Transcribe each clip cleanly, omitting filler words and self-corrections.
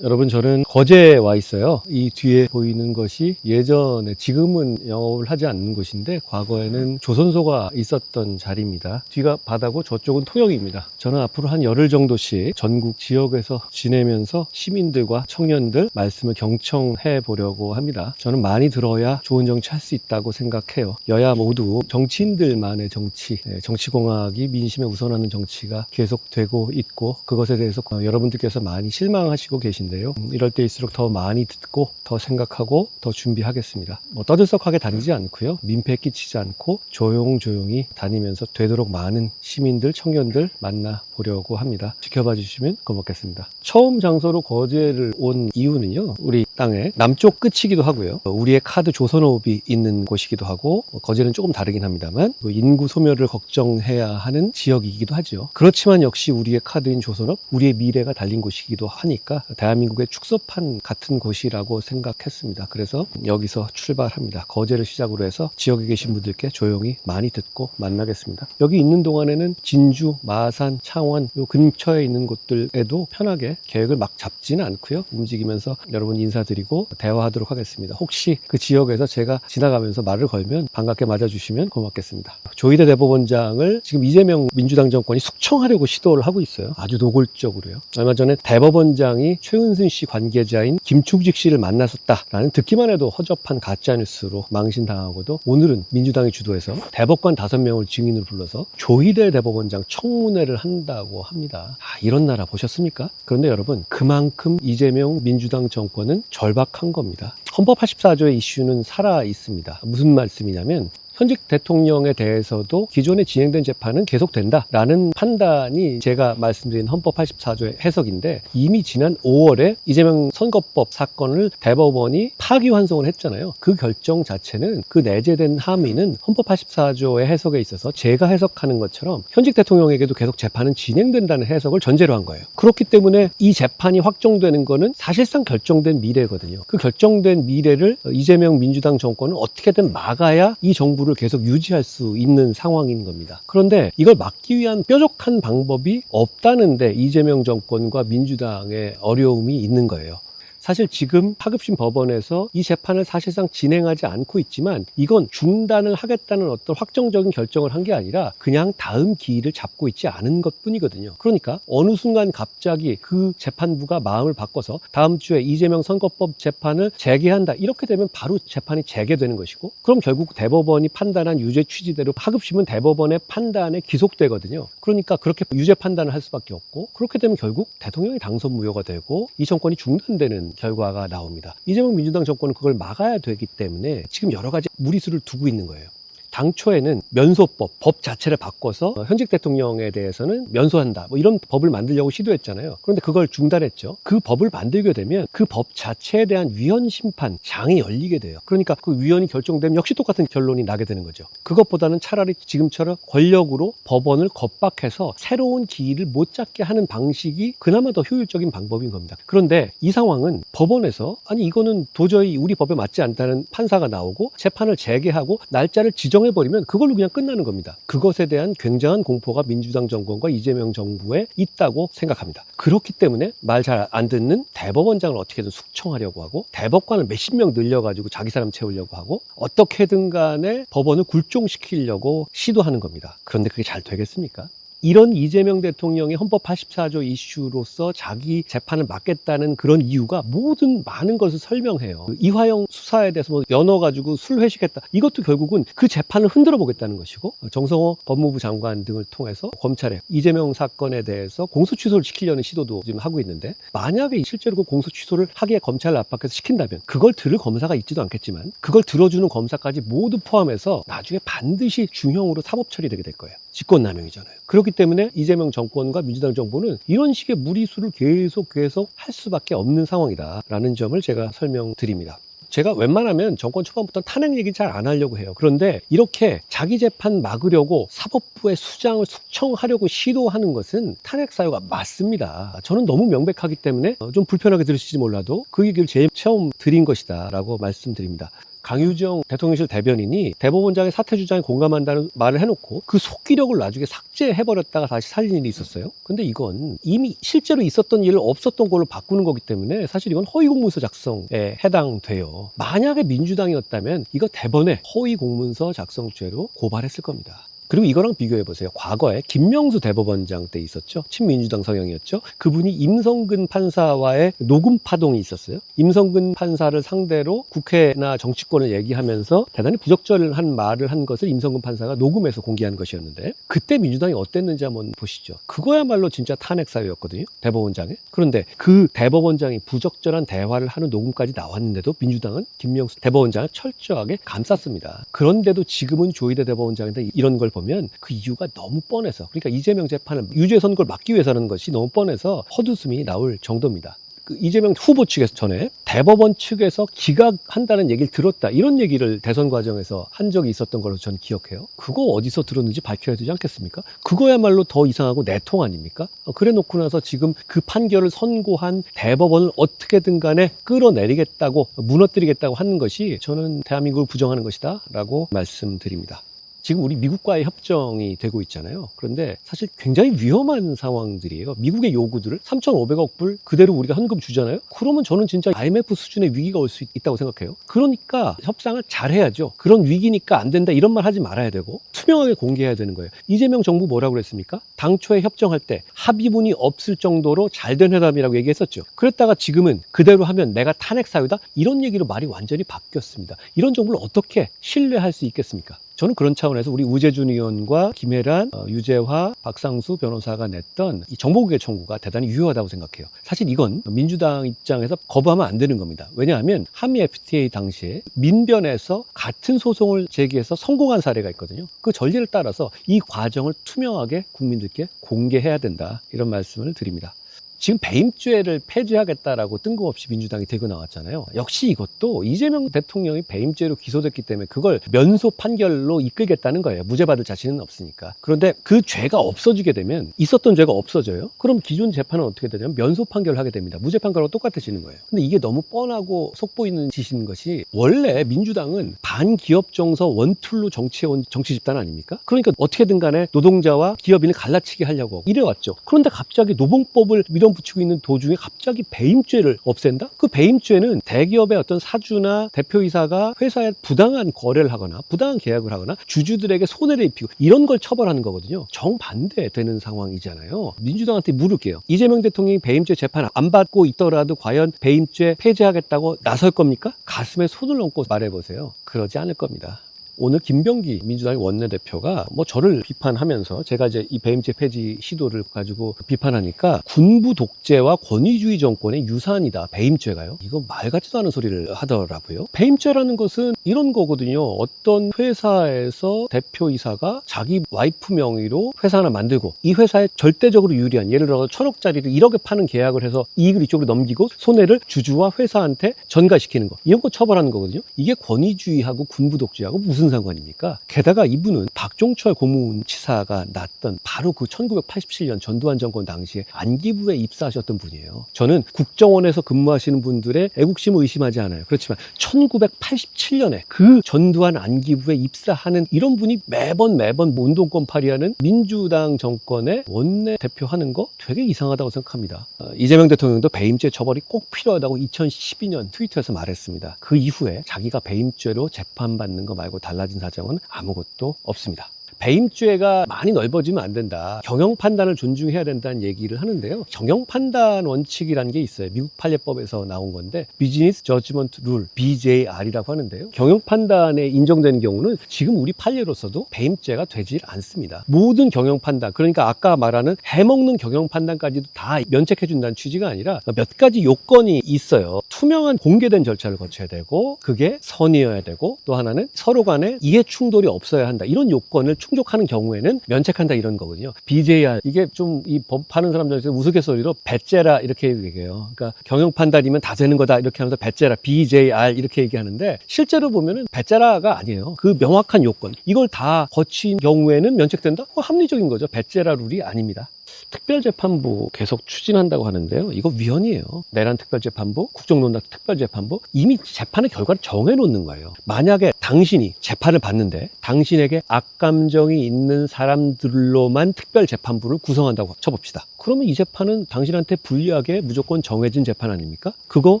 여러분, 저는 거제에 와 있어요. 이 뒤에 보이는 것이 예전에, 지금은 영업을 하지 않는 곳인데 과거에는 조선소가 있었던 자리입니다. 뒤가 바다고 저쪽은 통영입니다. 저는 앞으로 한 열흘 정도씩 전국 지역에서 지내면서 시민들과 청년들 말씀을 경청해 보려고 합니다. 저는 많이 들어야 좋은 정치 할 수 있다고 생각해요. 여야 모두 정치인들만의 정치, 정치공학이 민심에 우선하는 정치가 계속되고 있고, 그것에 대해서 여러분들께서 많이 실망하시고 계신데요. 이럴 때일수록 더 많이 듣고 더 생각하고 더 준비하겠습니다. 떠들썩하게 다니지 않고요, 민폐 끼치지 않고 조용조용히 다니면서 되도록 많은 시민들, 청년들 만나 보려고 합니다. 지켜봐 주시면 고맙겠습니다. 처음 장소로 거제를 온 이유는요, 우리 땅의 남쪽 끝이기도 하고요, 우리의 카드 조선호흡이 있는 곳이기도 하고, 거제는 조금 다르긴 합니다만 인구 소멸을 걱정해야 하는 지역이기도 하죠. 그렇지만 역시 우리의 카드인 조선업, 우리의 미래가 달린 곳이기도 하니까 대한민국의 축소판 같은 곳이라고 생각했습니다. 그래서 여기서 출발합니다. 거제를 시작으로 해서 지역에 계신 분들께 조용히 많이 듣고 만나겠습니다. 여기 있는 동안에는 진주, 마산, 창원 요 근처에 있는 곳들에도 편하게 계획을 막 잡지는 않고요, 움직이면서 여러분 인사드리고 대화하도록 하겠습니다. 혹시 그 지역에서 제가 지나가면서 말을 걸면 반갑게 맞아주시면 고맙겠습니다. 조희대 대법원장을 지금 이재명 민주당 정권이 숙청하려고 시도를 하고 있어요. 아주 노골적으로요. 얼마 전에 대법원장이 최은순 씨 관계자인 김충직 씨를 만났었다라는 듣기만 해도 허접한 가짜뉴스로 망신당하고도, 오늘은 민주당이 주도해서 대법관 5명을 증인으로 불러서 조희대 대법원장 청문회를 한다고 합니다. 이런 나라 보셨습니까? 그런데 여러분, 그만큼 이재명 민주당 정권은 절박한 겁니다. 헌법 84조의 이슈는 살아 있습니다. 무슨 말씀이냐면, 현직 대통령에 대해서도 기존에 진행된 재판은 계속된다라는 판단이 제가 말씀드린 헌법 84조의 해석인데, 이미 지난 5월에 이재명 선거법 사건을 대법원이 파기환송을 했잖아요. 그 결정 자체는, 그 내재된 함의는 헌법 84조의 해석에 있어서 제가 해석하는 것처럼 현직 대통령에게도 계속 재판은 진행된다는 해석을 전제로 한 거예요. 그렇기 때문에 이 재판이 확정되는 거는 사실상 결정된 미래거든요. 그 결정된 미래를 이재명 민주당 정권은 어떻게든 막아야 이 정부를 계속 유지할 수 있는 상황인 겁니다. 그런데 이걸 막기 위한 뾰족한 방법이 없다는데 이재명 정권과 민주당의 어려움이 있는 거예요. 사실 지금 하급심 법원에서 이 재판을 사실상 진행하지 않고 있지만, 이건 중단을 하겠다는 어떤 확정적인 결정을 한 게 아니라 그냥 다음 기일을 잡고 있지 않은 것 뿐이거든요. 그러니까 어느 순간 갑자기 그 재판부가 마음을 바꿔서 다음 주에 이재명 선거법 재판을 재개한다, 이렇게 되면 바로 재판이 재개되는 것이고, 그럼 결국 대법원이 판단한 유죄 취지대로 하급심은 대법원의 판단에 기속되거든요. 그러니까 그렇게 유죄 판단을 할 수밖에 없고, 그렇게 되면 결국 대통령이 당선 무효가 되고 이 정권이 중단되는 결과가 나옵니다. 이재명 민주당 정권은 그걸 막아야 되기 때문에 지금 여러 가지 무리수를 두고 있는 거예요. 당초에는 면소법, 법 자체를 바꿔서 현직 대통령에 대해서는 면소한다, 이런 법을 만들려고 시도했잖아요. 그런데 그걸 중단했죠. 그 법을 만들게 되면 그 법 자체에 대한 위헌 심판 장이 열리게 돼요. 그러니까 그 위헌이 결정되면 역시 똑같은 결론이 나게 되는 거죠. 그것보다는 차라리 지금처럼 권력으로 법원을 겁박해서 새로운 기일을 못 잡게 하는 방식이 그나마 더 효율적인 방법인 겁니다. 그런데 이 상황은 법원에서, 아니 이거는 도저히 우리 법에 맞지 않다는 판사가 나오고 재판을 재개하고 날짜를 지정해버리면 그걸로 그냥 끝나는 겁니다. 그것에 대한 굉장한 공포가 민주당 정권과 이재명 정부에 있다고 생각합니다. 그렇기 때문에 말 잘 안 듣는 대법원장을 어떻게든 숙청하려고 하고, 대법관을 몇십 명 늘려가지고 자기 사람 채우려고 하고, 어떻게든 간에 법원을 굴종시키려고 시도하는 겁니다. 그런데 그게 잘 되겠습니까? 이런 이재명 대통령의 헌법 84조 이슈로서 자기 재판을 막겠다는 그런 이유가 모든 많은 것을 설명해요. 이화영 수사에 대해서 연어가지고 술 회식했다, 이것도 결국은 그 재판을 흔들어 보겠다는 것이고, 정성호 법무부 장관 등을 통해서 검찰에 이재명 사건에 대해서 공소 취소를 시키려는 시도도 지금 하고 있는데, 만약에 실제로 그 공소 취소를 하기에 검찰을 압박해서 시킨다면 그걸 들을 검사가 있지도 않겠지만, 그걸 들어주는 검사까지 모두 포함해서 나중에 반드시 중형으로 사법 처리되게 될 거예요. 직권남용이잖아요. 그렇기 때문에 이재명 정권과 민주당 정부는 이런 식의 무리수를 계속 할 수밖에 없는 상황이다라는 점을 제가 설명드립니다. 제가 웬만하면 정권 초반부터 탄핵 얘기 잘 안 하려고 해요. 그런데 이렇게 자기 재판 막으려고 사법부의 수장을 숙청하려고 시도하는 것은 탄핵 사유가 맞습니다. 저는 너무 명백하기 때문에 좀 불편하게 들으실지 몰라도 그 얘기를 제일 처음 드린 것이다 라고 말씀드립니다. 강유정 대통령실 대변인이 대법원장의 사퇴 주장에 공감한다는 말을 해놓고 그 속기록을 나중에 삭제해버렸다가 다시 살린 일이 있었어요. 근데 이건 이미 실제로 있었던 일을 없었던 걸로 바꾸는 거기 때문에 사실 이건 허위공문서 작성에 해당돼요. 만약에 민주당이었다면 이거 대번에 허위공문서 작성죄로 고발했을 겁니다. 그리고 이거랑 비교해보세요. 과거에 김명수 대법원장 때 있었죠. 친민주당 성향이었죠. 그분이 임성근 판사와의 녹음 파동이 있었어요. 임성근 판사를 상대로 국회나 정치권을 얘기하면서 대단히 부적절한 말을 한 것을 임성근 판사가 녹음해서 공개한 것이었는데 그때 민주당이 어땠는지 한번 보시죠. 그거야말로 진짜 탄핵 사유였거든요. 대법원장에. 그런데 그 대법원장이 부적절한 대화를 하는 녹음까지 나왔는데도 민주당은 김명수 대법원장을 철저하게 감쌌습니다. 그런데도 지금은 조희대 대법원장인데 이런 걸 보면 그 이유가 너무 뻔해서, 그러니까 이재명 재판을 유죄 선고를 막기 위해서라는 것이 너무 뻔해서 헛웃음이 나올 정도입니다. 그 이재명 후보 측에서 전에 대법원 측에서 기각한다는 얘기를 들었다, 이런 얘기를 대선 과정에서 한 적이 있었던 걸로 저는 기억해요. 그거 어디서 들었는지 밝혀야 되지 않겠습니까? 그거야말로 더 이상하고 내통 아닙니까? 그래 놓고 나서 지금 그 판결을 선고한 대법원을 어떻게든 간에 끌어내리겠다고, 무너뜨리겠다고 하는 것이 저는 대한민국을 부정하는 것이다 라고 말씀드립니다. 지금 우리 미국과의 협정이 되고 있잖아요. 그런데 사실 굉장히 위험한 상황들이에요. 미국의 요구들을 3,500억 불 그대로 우리가 현금 주잖아요. 그러면 저는 진짜 IMF 수준의 위기가 올 수 있다고 생각해요. 그러니까 협상을 잘 해야죠. 그런 위기니까 안 된다 이런 말 하지 말아야 되고 투명하게 공개해야 되는 거예요. 이재명 정부 뭐라고 그랬습니까? 당초에 협정할 때 합의문이 없을 정도로 잘된 회담이라고 얘기했었죠. 그랬다가 지금은 그대로 하면 내가 탄핵 사유다 이런 얘기로 말이 완전히 바뀌었습니다. 이런 정부를 어떻게 신뢰할 수 있겠습니까? 저는 그런 차원에서 우리 우재준 의원과 김혜란, 유재화, 박상수 변호사가 냈던 이 정보공개 청구가 대단히 유효하다고 생각해요. 사실 이건 민주당 입장에서 거부하면 안 되는 겁니다. 왜냐하면 한미 FTA 당시에 민변에서 같은 소송을 제기해서 성공한 사례가 있거든요. 그 전례를 따라서 이 과정을 투명하게 국민들께 공개해야 된다, 이런 말씀을 드립니다. 지금 배임죄를 폐지하겠다라고 뜬금없이 민주당이 대고 나왔잖아요. 역시 이것도 이재명 대통령이 배임죄로 기소됐기 때문에 그걸 면소 판결로 이끌겠다는 거예요. 무죄받을 자신은 없으니까. 그런데 그 죄가 없어지게 되면, 있었던 죄가 없어져요. 그럼 기존 재판은 어떻게 되냐면 면소 판결을 하게 됩니다. 무죄 판결하고 똑같아지는 거예요. 근데 이게 너무 뻔하고 속보이는 짓인 것이, 원래 민주당은 반기업 정서 원툴로 정치해온 정치 집단 아닙니까? 그러니까 어떻게든 간에 노동자와 기업인을 갈라치게 하려고 이래왔죠. 그런데 갑자기 노봉법을 붙이고 있는 도중에 갑자기 배임죄를 없앤다? 그 배임죄는 대기업의 어떤 사주나 대표이사가 회사에 부당한 거래를 하거나 부당한 계약을 하거나 주주들에게 손해를 입히고 이런 걸 처벌하는 거거든요. 정반대되는 상황이잖아요. 민주당한테 물을게요. 이재명 대통령이 배임죄 재판 안 받고 있더라도 과연 배임죄 폐지하겠다고 나설 겁니까? 가슴에 손을 얹고 말해보세요. 그러지 않을 겁니다. 오늘 김병기 민주당의 원내대표가 저를 비판하면서, 제가 이제 이 배임죄 폐지 시도를 가지고 비판하니까 군부 독재와 권위주의 정권의 유산이다, 배임죄가요. 이거 말 같지도 않은 소리를 하더라고요. 배임죄라는 것은 이런 거거든요. 어떤 회사에서 대표이사가 자기 와이프 명의로 회사 하나 만들고 이 회사에 절대적으로 유리한, 예를 들어 1,000억짜리를 1억에 파는 계약을 해서 이익을 이쪽으로 넘기고 손해를 주주와 회사한테 전가시키는 거, 이런 거 처벌하는 거거든요. 이게 권위주의하고 군부 독재하고 무슨 상관입니까? 게다가 이분은 박종철 고문치사가 났던 바로 그 1987년 전두환 정권 당시에 안기부에 입사하셨던 분이에요. 저는 국정원에서 근무하시는 분들의 애국심을 의심하지 않아요. 그렇지만 1987년에 그 전두환 안기부에 입사하는 이런 분이 매번 운동권 발휘하는 민주당 정권의 원내대표 하는 거 되게 이상하다고 생각합니다. 이재명 대통령도 배임죄 처벌이 꼭 필요하다고 2012년 트위터에서 말했습니다. 그 이후에 자기가 배임죄로 재판받는 거 말고 달라진 사정은 아무것도 없습니다. 배임죄가 많이 넓어지면 안 된다, 경영 판단을 존중해야 된다는 얘기를 하는데요. 경영 판단 원칙이라는 게 있어요. 미국 판례법에서 나온 건데 Business Judgment Rule, BJR이라고 하는데요. 경영 판단에 인정되는 경우는 지금 우리 판례로서도 배임죄가 되질 않습니다. 모든 경영 판단, 그러니까 아까 말하는 해먹는 경영 판단까지도 다 면책해 준다는 취지가 아니라 몇 가지 요건이 있어요. 투명한 공개된 절차를 거쳐야 되고, 그게 선의여야 되고, 또 하나는 서로 간에 이해 충돌이 없어야 한다, 이런 요건을 충족하는 경우에는 면책한다, 이런 거거든요. BJR, 이게 좀 이 법하는 사람들한테 우스갯소리로 배째라 이렇게 얘기해요. 그러니까 경영 판단이면 다 되는 거다 이렇게 하면서 배째라, BJR 이렇게 얘기하는데, 실제로 보면은 배째라가 아니에요. 그 명확한 요건, 이걸 다 거친 경우에는 면책된다? 합리적인 거죠. 배째라 룰이 아닙니다. 특별재판부 계속 추진한다고 하는데요. 이거 위헌이에요. 내란 특별재판부, 국정농단 특별재판부 이미 재판의 결과를 정해놓는 거예요. 만약에 당신이 재판을 받는데 당신에게 악감정이 있는 사람들로만 특별재판부를 구성한다고 쳐봅시다. 그러면 이 재판은 당신한테 불리하게 무조건 정해진 재판 아닙니까? 그거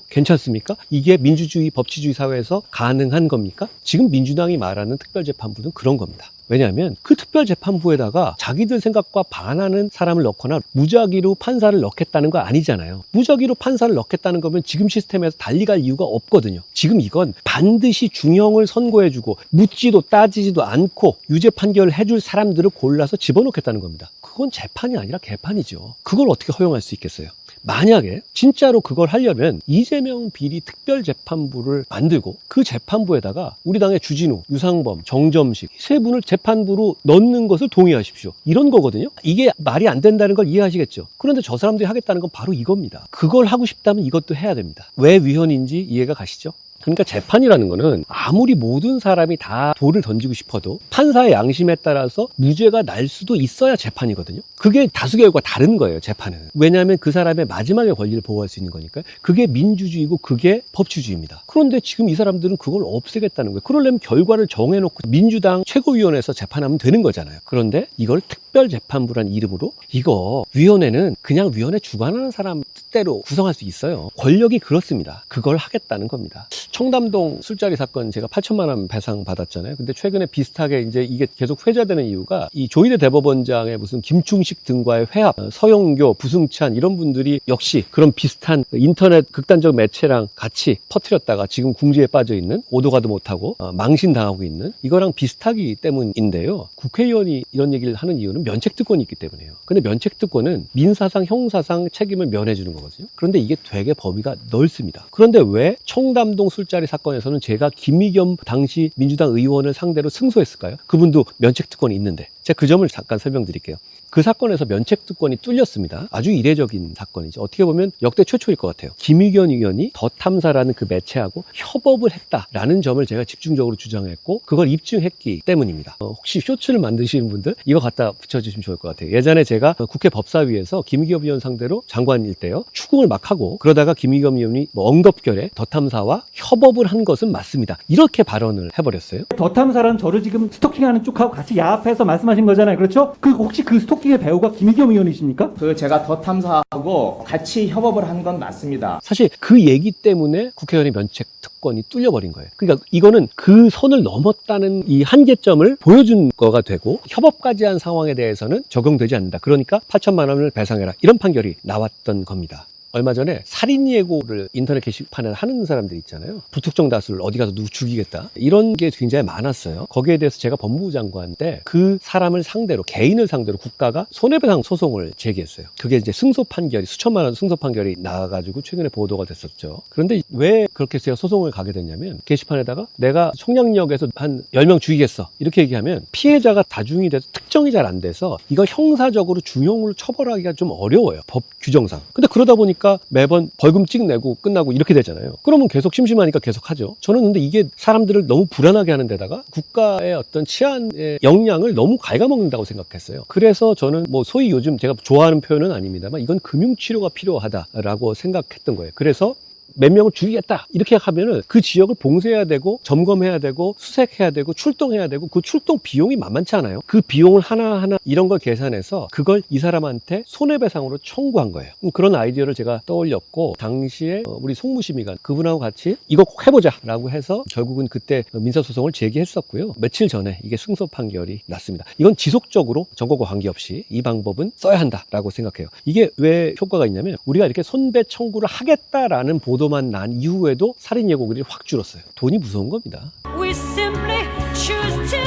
괜찮습니까? 이게 민주주의, 법치주의 사회에서 가능한 겁니까? 지금 민주당이 말하는 특별재판부는 그런 겁니다. 왜냐하면 그 특별재판부에다가 자기들 생각과 반하는 사람을 넣거나 무작위로 판사를 넣겠다는 거 아니잖아요. 무작위로 판사를 넣겠다는 거면 지금 시스템에서 달리 갈 이유가 없거든요. 지금 이건 반드시 중형을 선고해주고 묻지도 따지지도 않고 유죄 판결을 해줄 사람들을 골라서 집어넣겠다는 겁니다. 그건 재판이 아니라 개판이죠. 그걸 어떻게 허용할 수 있겠어요? 만약에 진짜로 그걸 하려면 이재명 비리 특별재판부를 만들고 그 재판부에다가 우리 당의 주진우, 유상범, 정점식 세 분을 재판부로 넣는 것을 동의하십시오. 이런 거거든요. 이게 말이 안 된다는 걸 이해하시겠죠. 그런데 저 사람들이 하겠다는 건 바로 이겁니다. 그걸 하고 싶다면 이것도 해야 됩니다. 왜 위헌인지 이해가 가시죠? 그러니까 재판이라는 거는 아무리 모든 사람이 다 돌을 던지고 싶어도 판사의 양심에 따라서 무죄가 날 수도 있어야 재판이거든요. 그게 다수결과 다른 거예요, 재판은. 왜냐하면 그 사람의 마지막의 권리를 보호할 수 있는 거니까. 그게 민주주의고 그게 법치주의입니다. 그런데 지금 이 사람들은 그걸 없애겠다는 거예요. 그러려면 결과를 정해놓고 민주당 최고위원회에서 재판하면 되는 거잖아요. 그런데 이걸 특별재판부란 이름으로 이거 위원회는 그냥 위원회 주관하는 사람 뜻대로 구성할 수 있어요. 권력이 그렇습니다. 그걸 하겠다는 겁니다. 청담동 술자리 사건 제가 8천만 원 배상 받았잖아요. 근데 최근에 비슷하게 이제 이게 계속 회자되는 이유가 이 조희대 대법원장의 무슨 김충식 등과의 회합, 서영교, 부승찬 이런 분들이 역시 그런 비슷한 인터넷 극단적 매체랑 같이 퍼뜨렸다가 지금 궁지에 빠져 있는 오도 가도 못하고 망신당하고 있는 이거랑 비슷하기 때문인데요. 국회의원이 이런 얘기를 하는 이유는 면책특권이 있기 때문이에요. 근데 면책특권은 민사상, 형사상 책임을 면해주는 거거든요. 그런데 이게 되게 범위가 넓습니다. 그런데 왜 청담동 술자리 사건에서는 제가 김의겸 당시 민주당 의원을 상대로 승소했을까요? 그분도 면책특권이 있는데. 제가 그 점을 잠깐 설명드릴게요. 그 사건에서 면책특권이 뚫렸습니다. 아주 이례적인 사건이죠. 어떻게 보면 역대 최초일 것 같아요. 김의겸 의원이 더 탐사라는 그 매체하고 협업을 했다라는 점을 제가 집중적으로 주장했고 그걸 입증했기 때문입니다. 혹시 쇼츠를 만드시는 분들 이거 갖다 붙여주시면 좋을 것 같아요. 예전에 제가 국회 법사위에서 김의겸 의원 상대로 장관일 때요. 추궁을 막 하고 그러다가 김의겸 의원이 엉겁결에 더 탐사와 협업을 한 것은 맞습니다. 이렇게 발언을 해버렸어요. 더 탐사라는 저를 지금 스토킹하는 쪽하고 같이 야합해서 말씀하신 거잖아요. 그렇죠? 혹시 그 스토킹의 배우가 김의겸 의원이십니까? 제가 더 탐사하고 같이 협업을 한 건 맞습니다. 사실 그 얘기 때문에 국회의원의 면책특권이 뚫려버린 거예요. 그러니까 이거는 그 선을 넘었다는 이 한계점을 보여준 거가 되고 협업까지 한 상황에 대해서는 적용되지 않는다. 그러니까 8천만 원을 배상해라. 이런 판결이 나왔던 겁니다. 얼마 전에 살인 예고를 인터넷 게시판에 하는 사람들 있잖아요. 불특정 다수를 어디 가서 누구 죽이겠다. 이런 게 굉장히 많았어요. 거기에 대해서 제가 법무부 장관 때 그 사람을 상대로 개인을 상대로 국가가 손해배상 소송을 제기했어요. 그게 이제 승소 판결이 수천만 원 승소 판결이 나와가지고 최근에 보도가 됐었죠. 그런데 왜 그렇게 제가 소송을 가게 됐냐면 게시판에다가 내가 청량역에서 한 10명 죽이겠어. 이렇게 얘기하면 피해자가 다중이 돼서 특정이 잘 안 돼서 이거 형사적으로 중형으로 처벌하기가 좀 어려워요. 법 규정상. 근데 그러다 보니까 매번 벌금 찍 내고 끝나고 이렇게 되잖아요. 그러면 계속 심심하니까 계속 하죠. 저는 근데 이게 사람들을 너무 불안하게 하는 데다가 국가의 어떤 치안의 역량을 너무 갉아먹는다고 생각했어요. 그래서 저는 뭐 소위 요즘 제가 좋아하는 표현은 아닙니다만 이건 금융치료가 필요하다라고 생각했던 거예요. 그래서 몇 명을 죽이겠다 이렇게 하면은 그 지역을 봉쇄해야 되고 점검해야 되고 수색해야 되고 출동해야 되고 그 출동 비용이 만만치 않아요. 그 비용을 하나하나 이런 걸 계산해서 그걸 이 사람한테 손해배상으로 청구한 거예요. 그런 아이디어를 제가 떠올렸고 당시에 우리 송무심이가 그분하고 같이 이거 꼭 해보자 라고 해서 결국은 그때 민사소송을 제기했었고요. 며칠 전에 이게 승소 판결이 났습니다. 이건 지속적으로 정권과 관계없이 이 방법은 써야 한다라고 생각해요. 이게 왜 효과가 있냐면 우리가 이렇게 손배 청구를 하겠다라는 보도만 난 이후에도 살인 예고글이 확 줄었어요. 돈이 무서운 겁니다. We simply choose to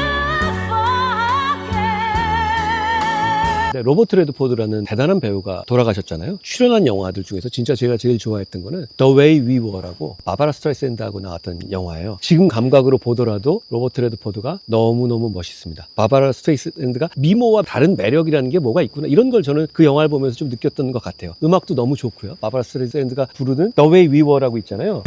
네, 로버트 레드포드라는 대단한 배우가 돌아가셨잖아요. 출연한 영화들 중에서 진짜 제가 제일 좋아했던 거는 The Way We Were라고 바바라 스트라이샌드하고 나왔던 영화예요. 지금 감각으로 보더라도 로버트 레드포드가 너무너무 멋있습니다. 바바라 스트라이샌드가 미모와 다른 매력이라는 게 뭐가 있구나 이런 걸 저는 그 영화를 보면서 좀 느꼈던 것 같아요. 음악도 너무 좋고요. 바바라 스트라이샌드가 부르는 The Way We Were라고 있잖아요.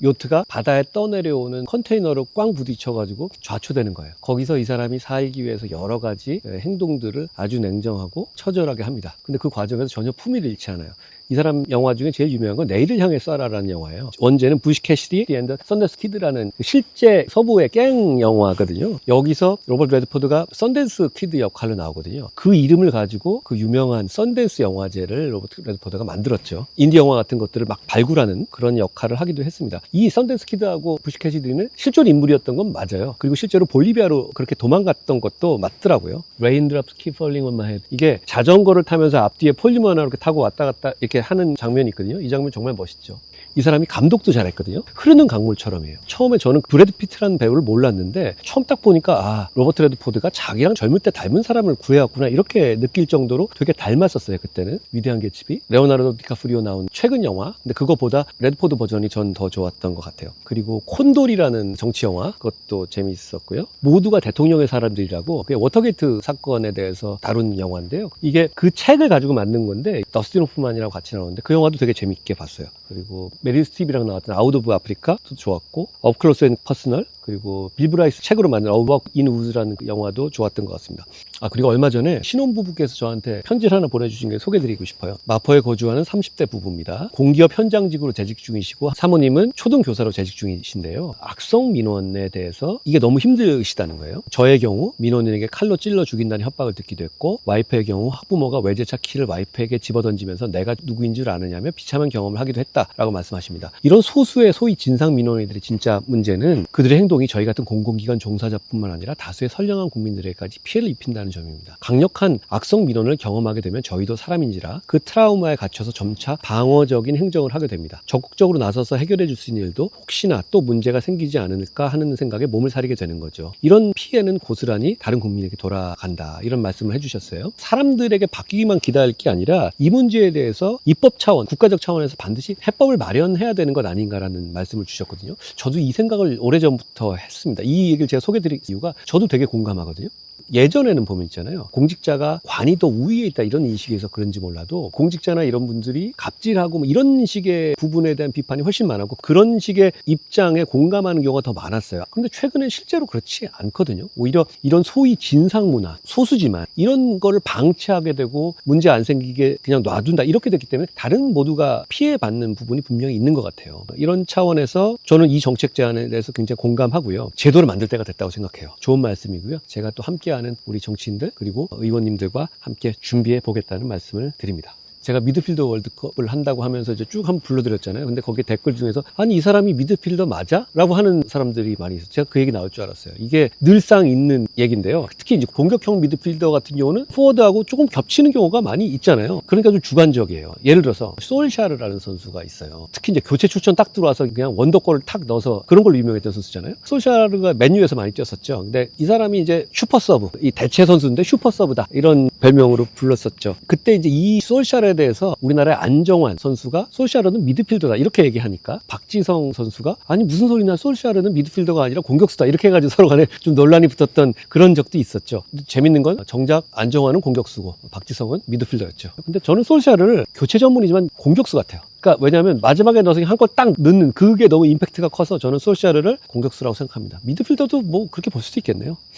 요트가 바다에 떠내려오는 컨테이너로 꽝 부딪혀가지고 좌초되는 거예요. 거기서 이 사람이 살기 위해서 여러 가지 행동들을 아주 냉정하고 처절하게 합니다. 근데 그 과정에서 전혀 품위를 잃지 않아요. 이 사람 영화 중에 제일 유명한 건 내일을 향해 쏴라라는 영화예요. 원제는 부시 캐시디 앤드 선댄스 키드라는 실제 서부의 갱 영화거든요. 여기서 로버트 레드포드가 선댄스 키드 역할로 나오거든요. 그 이름을 가지고 그 유명한 선댄스 영화제를 로버트 레드포드가 만들었죠. 인디 영화 같은 것들을 막 발굴하는 그런 역할을 하기도 했습니다. 이 선댄스 키드하고 부시 캐시디는 실존 인물이었던 건 맞아요. 그리고 실제로 볼리비아로 그렇게 도망갔던 것도 맞더라고요. Raindrops keep falling on my head. 이게 자전거를 타면서 앞뒤에 폴리머 하나 이렇게 타고 왔다 갔다 이렇게 하는 장면이 있거든요. 이 장면 정말 멋있죠. 이 사람이 감독도 잘했거든요. 흐르는 강물처럼이에요. 처음에 저는 브래드 피트라는 배우를 몰랐는데 처음 딱 보니까 로버트 레드포드가 자기랑 젊을 때 닮은 사람을 구해왔구나 이렇게 느낄 정도로 되게 닮았었어요. 그때는 위대한 개츠비, 레오나르도 디카프리오 나온 최근 영화. 근데 그거보다 레드포드 버전이 전 더 좋았던 것 같아요. 그리고 콘돌이라는 정치 영화 그것도 재미있었고요. 모두가 대통령의 사람들이라고 그게 워터게이트 사건에 대해서 다룬 영화인데요. 이게 그 책을 가지고 만든 건데 더스틴 호프만이라고 같이 나오는데 그 영화도 되게 재밌게 봤어요. 그리고 메릴 스트립이랑 나왔던 아웃 오브 아프리카도 좋았고 업클로스 앤 퍼스널 그리고 빌 브라이스 책으로 만든 어워크 인 우즈라는 영화도 좋았던 것 같습니다. 그리고 얼마 전에 신혼부부께서 저한테 편지를 하나 보내주신 게 소개드리고 싶어요. 마포에 거주하는 30대 부부입니다. 공기업 현장직으로 재직 중이시고 사모님은 초등교사로 재직 중이신데요. 악성 민원에 대해서 이게 너무 힘드시다는 거예요. 저의 경우 민원인에게 칼로 찔러 죽인다는 협박을 듣기도 했고 와이프의 경우 학부모가 외제차 키를 와이프에게 집어던지면서 내가 누구인 줄 아느냐며 비참한 경험을 하기도 했다라고 말씀하십니다. 이런 소수의 소위 진상 민원인들의 진짜 문제는 그들의 행동이 저희 같은 공공기관 종사자뿐만 아니라 다수의 선량한 국민들에게까지 피해를 입힌다는 점입니다. 강력한 악성 민원을 경험하게 되면 저희도 사람인지라 그 트라우마에 갇혀서 점차 방어적인 행정을 하게 됩니다. 적극적으로 나서서 해결해 줄 수 있는 일도 혹시나 또 문제가 생기지 않을까 하는 생각에 몸을 사리게 되는 거죠. 이런 피해는 고스란히 다른 국민에게 돌아간다. 이런 말씀을 해주셨어요. 사람들에게 바뀌기만 기다릴 게 아니라 이 문제에 대해서 입법 차원, 국가적 차원에서 반드시 해법을 마련해야 되는 것 아닌가라는 말씀을 주셨거든요. 저도 이 생각을 오래전부터 했습니다. 이 얘기를 제가 소개드릴 이유가 저도 되게 공감하거든요. 예전에는 보면 있잖아요. 공직자가 관이 더 우위에 있다 이런 인식에서 그런지 몰라도 공직자나 이런 분들이 갑질하고 뭐 이런 식의 부분에 대한 비판이 훨씬 많았고 그런 식의 입장에 공감하는 경우가 더 많았어요. 그런데 최근엔 실제로 그렇지 않거든요. 오히려 이런 소위 진상 문화, 소수지만 이런 거를 방치하게 되고 문제 안 생기게 그냥 놔둔다 이렇게 됐기 때문에 다른 모두가 피해받는 부분이 분명히 있는 것 같아요. 이런 차원에서 저는 이 정책 제안에 대해서 굉장히 공감하고요. 제도를 만들 때가 됐다고 생각해요. 좋은 말씀이고요. 제가 또 함께하는 우리 정치인들 그리고 의원님들과 함께 준비해 보겠다는 말씀을 드립니다. 제가 미드필더 월드컵을 한다고 하면서 이제 쭉 한번 불러드렸잖아요. 근데 거기 댓글 중에서 아니 이 사람이 미드필더 맞아? 라고 하는 사람들이 많이 있어요. 제가 그 얘기 나올 줄 알았어요. 이게 늘상 있는 얘기인데요. 특히 이제 공격형 미드필더 같은 경우는 포워드하고 조금 겹치는 경우가 많이 있잖아요. 그러니까 좀 주관적이에요. 예를 들어서 솔샤르라는 선수가 있어요. 특히 이제 교체 출전 딱 들어와서 그냥 원더골을 탁 넣어서 그런 걸로 유명했던 선수잖아요. 솔샤르가 맨유에서 많이 뛰었었죠. 근데 이 사람이 이제 슈퍼 서브, 이 대체 선수인데 슈퍼 서브다 이런 별명으로 불렀었죠. 그때 이제 이 솔샤르에 대해서 우리나라의 안정환 선수가 솔샤르는 미드필더다 이렇게 얘기하니까 박지성 선수가 아니 무슨 소리냐 솔샤르는 미드필더가 아니라 공격수다 이렇게 해가지고 서로 간에 좀 논란이 붙었던 그런 적도 있었죠. 근데 재밌는 건 정작 안정환은 공격수고 박지성은 미드필더였죠. 근데 저는 솔샤르를 교체 전문이지만 공격수 같아요. 그러니까 왜냐하면 마지막에 넣어서 한 골 딱 넣는 그게 너무 임팩트가 커서 저는 솔샤르를 공격수라고 생각합니다. 미드필더도 뭐 그렇게 볼 수도 있겠네요.